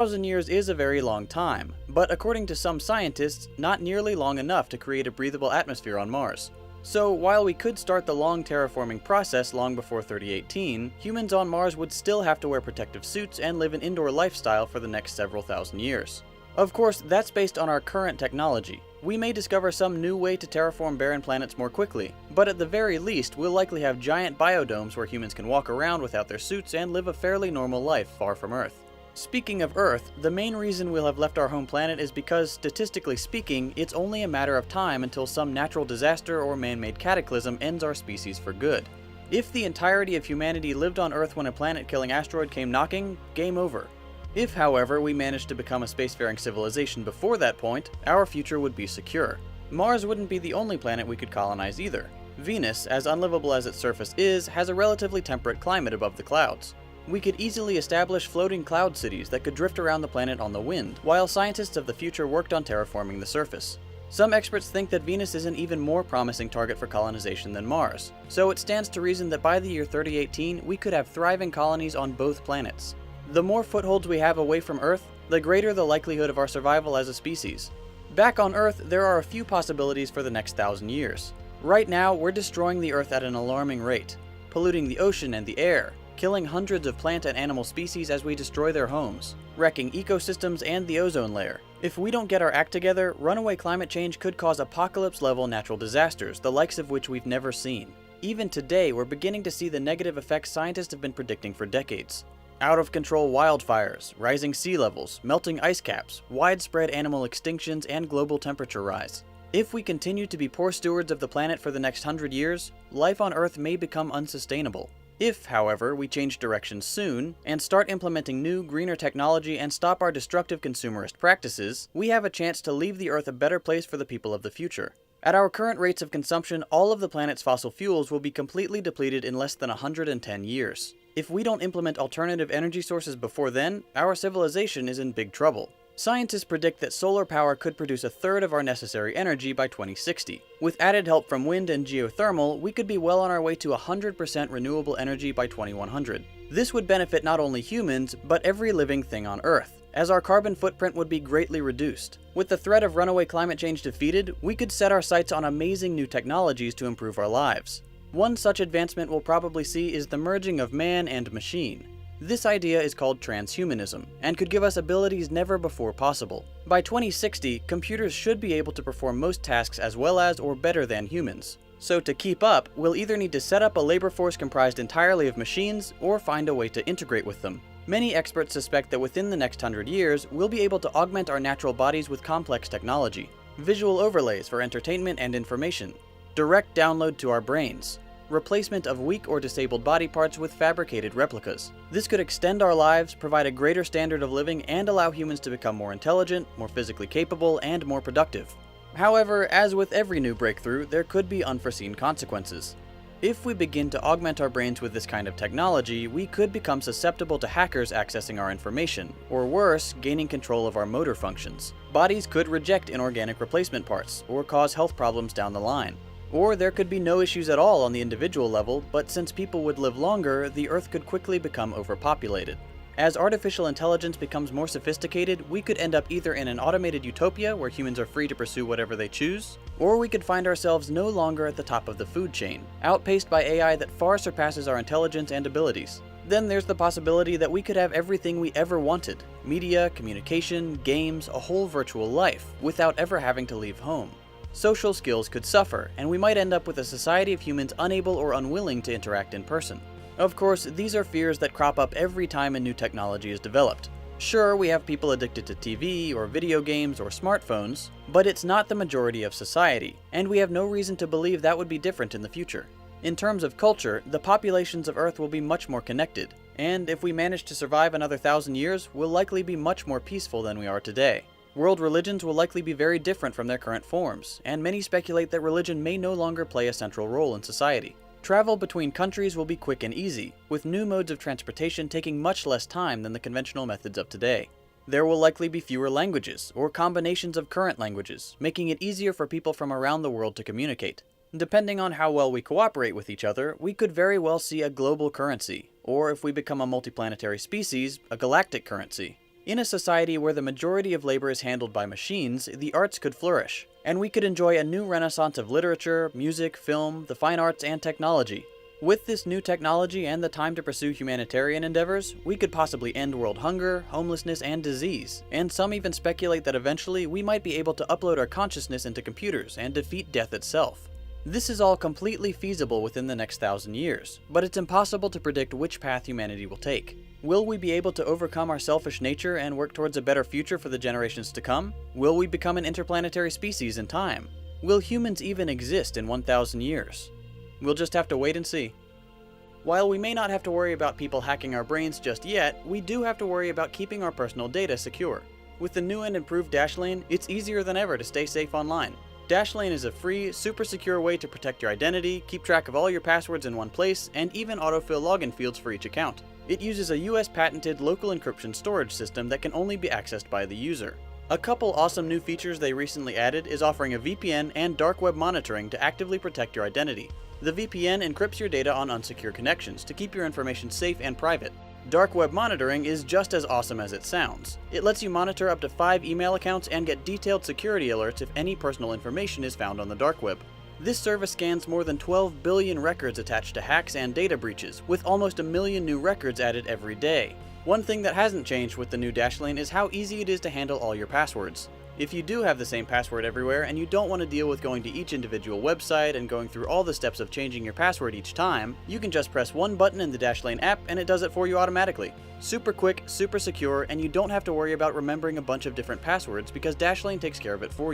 1,000 years is a very long time, but according to some scientists, not nearly long enough to create a breathable atmosphere on Mars. So while we could start the long terraforming process long before 3018, humans on Mars would still have to wear protective suits and live an indoor lifestyle for the next several thousand years. Of course, that's based on our current technology. We may discover some new way to terraform barren planets more quickly, but at the very least, we'll likely have giant biodomes where humans can walk around without their suits and live a fairly normal life far from Earth. Speaking of Earth, the main reason we'll have left our home planet is because, statistically speaking, it's only a matter of time until some natural disaster or man-made cataclysm ends our species for good. If the entirety of humanity lived on Earth when a planet-killing asteroid came knocking, game over. If, however, we managed to become a spacefaring civilization before that point, our future would be secure. Mars wouldn't be the only planet we could colonize either. Venus, as unlivable as its surface is, has a relatively temperate climate above the clouds. We could easily establish floating cloud cities that could drift around the planet on the wind, while scientists of the future worked on terraforming the surface. Some experts think that Venus is an even more promising target for colonization than Mars, so it stands to reason that by the year 3018 we could have thriving colonies on both planets. The more footholds we have away from Earth, the greater the likelihood of our survival as a species. Back on Earth, there are a few possibilities for the next 1,000 years. Right now, we're destroying the Earth at an alarming rate, polluting the ocean and the air, killing hundreds of plant and animal species as we destroy their homes, wrecking ecosystems and the ozone layer. If we don't get our act together, runaway climate change could cause apocalypse-level natural disasters, the likes of which we've never seen. Even today, we're beginning to see the negative effects scientists have been predicting for decades. Out-of-control wildfires, rising sea levels, melting ice caps, widespread animal extinctions, and global temperature rise. If we continue to be poor stewards of the planet for the next 100 years, life on Earth may become unsustainable. If, however, we change direction soon, and start implementing new, greener technology and stop our destructive consumerist practices, we have a chance to leave the Earth a better place for the people of the future. At our current rates of consumption, all of the planet's fossil fuels will be completely depleted in less than 110 years. If we don't implement alternative energy sources before then, our civilization is in big trouble. Scientists predict that solar power could produce a third of our necessary energy by 2060. With added help from wind and geothermal, we could be well on our way to 100% renewable energy by 2100. This would benefit not only humans, but every living thing on Earth, as our carbon footprint would be greatly reduced. With the threat of runaway climate change defeated, we could set our sights on amazing new technologies to improve our lives. One such advancement we'll probably see is the merging of man and machine. This idea is called transhumanism, and could give us abilities never before possible. By 2060, computers should be able to perform most tasks as well as or better than humans. So to keep up, we'll either need to set up a labor force comprised entirely of machines, or find a way to integrate with them. Many experts suspect that within the next 100 years, we'll be able to augment our natural bodies with complex technology, visual overlays for entertainment and information, direct download to our brains, replacement of weak or disabled body parts with fabricated replicas. This could extend our lives, provide a greater standard of living, and allow humans to become more intelligent, more physically capable, and more productive. However, as with every new breakthrough, there could be unforeseen consequences. If we begin to augment our brains with this kind of technology, we could become susceptible to hackers accessing our information, or worse, gaining control of our motor functions. Bodies could reject inorganic replacement parts, or cause health problems down the line. Or there could be no issues at all on the individual level, but since people would live longer, the Earth could quickly become overpopulated. As artificial intelligence becomes more sophisticated, we could end up either in an automated utopia where humans are free to pursue whatever they choose, or we could find ourselves no longer at the top of the food chain, outpaced by AI that far surpasses our intelligence and abilities. Then there's the possibility that we could have everything we ever wanted: media, communication, games, a whole virtual life, without ever having to leave home. Social skills could suffer, and we might end up with a society of humans unable or unwilling to interact in person. Of course, these are fears that crop up every time a new technology is developed. Sure, we have people addicted to TV or video games or smartphones, but it's not the majority of society, and we have no reason to believe that would be different in the future. In terms of culture, the populations of Earth will be much more connected, and if we manage to survive another 1,000 years, we'll likely be much more peaceful than we are today. World religions will likely be very different from their current forms, and many speculate that religion may no longer play a central role in society. Travel between countries will be quick and easy, with new modes of transportation taking much less time than the conventional methods of today. There will likely be fewer languages, or combinations of current languages, making it easier for people from around the world to communicate. Depending on how well we cooperate with each other, we could very well see a global currency, or if we become a multiplanetary species, a galactic currency. In a society where the majority of labor is handled by machines, the arts could flourish, and we could enjoy a new renaissance of literature, music, film, the fine arts, and technology. With this new technology and the time to pursue humanitarian endeavors, we could possibly end world hunger, homelessness, and disease, and some even speculate that eventually we might be able to upload our consciousness into computers and defeat death itself. This is all completely feasible within the next 1,000 years, but it's impossible to predict which path humanity will take. Will we be able to overcome our selfish nature and work towards a better future for the generations to come? Will we become an interplanetary species in time? Will humans even exist in 1,000 years? We'll just have to wait and see. While we may not have to worry about people hacking our brains just yet, we do have to worry about keeping our personal data secure. With the new and improved Dashlane, it's easier than ever to stay safe online. Dashlane is a free, super secure way to protect your identity, keep track of all your passwords in one place, and even autofill login fields for each account. It uses a US patented local encryption storage system that can only be accessed by the user. A couple awesome new features they recently added is offering a VPN and dark web monitoring to actively protect your identity. The VPN encrypts your data on unsecure connections to keep your information safe and private. Dark web monitoring is just as awesome as it sounds. It lets you monitor up to 5 email accounts and get detailed security alerts if any personal information is found on the dark web. This service scans more than 12 billion records attached to hacks and data breaches, with almost 1 million new records added every day. One thing that hasn't changed with the new Dashlane is how easy it is to handle all your passwords. If you do have the same password everywhere and you don't want to deal with going to each individual website and going through all the steps of changing your password each time, you can just press one button in the Dashlane app and it does it for you automatically. Super quick, super secure, and you don't have to worry about remembering a bunch of different passwords because Dashlane takes care of it for you.